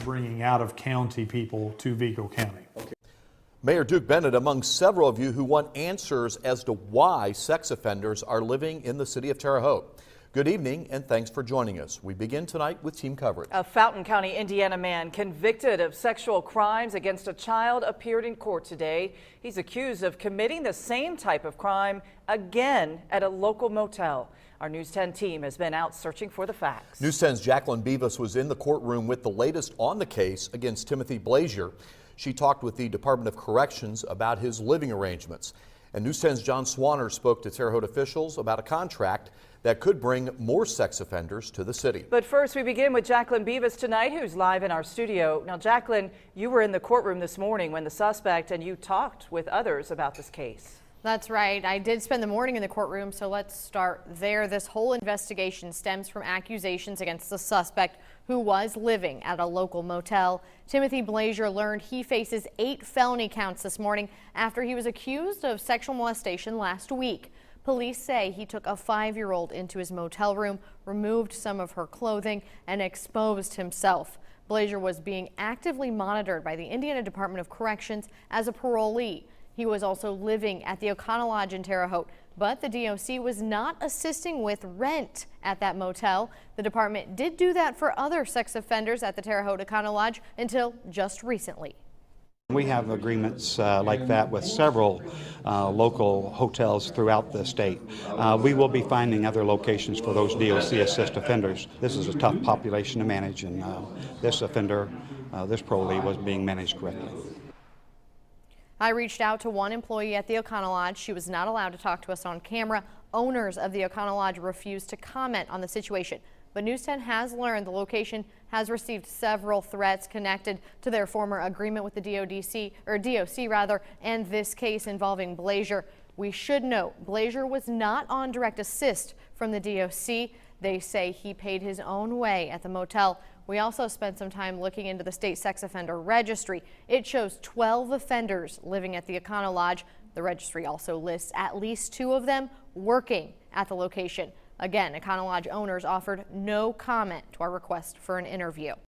bringing out-of-county people to Vigo County. Mayor Duke Bennett among several of you who want answers as to why sex offenders are living in the city of Terre Haute. Good evening and thanks for joining us. We begin tonight with team coverage. A Fountain County, Indiana man convicted of sexual crimes against a child appeared in court today. He's accused of committing the same type of crime again at a local motel. Our News 10 team has been out searching for the facts. News 10's Jacqueline Beavis was in the courtroom with the latest on the case against Timothy Blazier. She talked with the Department of Corrections about his living arrangements. And News 10's John Swanner spoke to Terre Haute officials about a contract that could bring more sex offenders to the city. But first, we begin with Jacqueline Beavis tonight, who's live in our studio. Now, Jacqueline, you were in the courtroom this morning when the suspect and you talked with others about this case. That's right. I did spend the morning in the courtroom, so let's start there. This whole investigation stems from accusations against the suspect who was living at a local motel. Timothy Blazier learned he faces 8 felony counts this morning after he was accused of sexual molestation last week. Police say he took a 5-year-old into his motel room, removed some of her clothing, and exposed himself. Blazier was being actively monitored by the Indiana Department of Corrections as a parolee. He was also living at the Econo Lodge in Terre Haute, but the DOC was not assisting with rent at that motel. The department did do that for other sex offenders at the Terre Haute Econo Lodge until just recently. We have agreements like that with several local hotels throughout the state. We will be finding other locations for those DOC assist offenders. This is a tough population to manage, and this offender, this parolee, was being managed correctly. I reached out to one employee at the Econo Lodge. She was not allowed to talk to us on camera. Owners of the Econo Lodge refused to comment on the situation. But News 10 has learned the location has received several threats connected to their former agreement with the DOC and this case involving Blazier. We should note Blazier was not on direct assist from the DOC. They say he paid his own way at the motel. We also spent some time looking into the state sex offender registry. It shows 12 offenders living at the Econo Lodge. The registry also lists at least 2 of them working at the location. Again, Econo Lodge owners offered no comment to our request for an interview.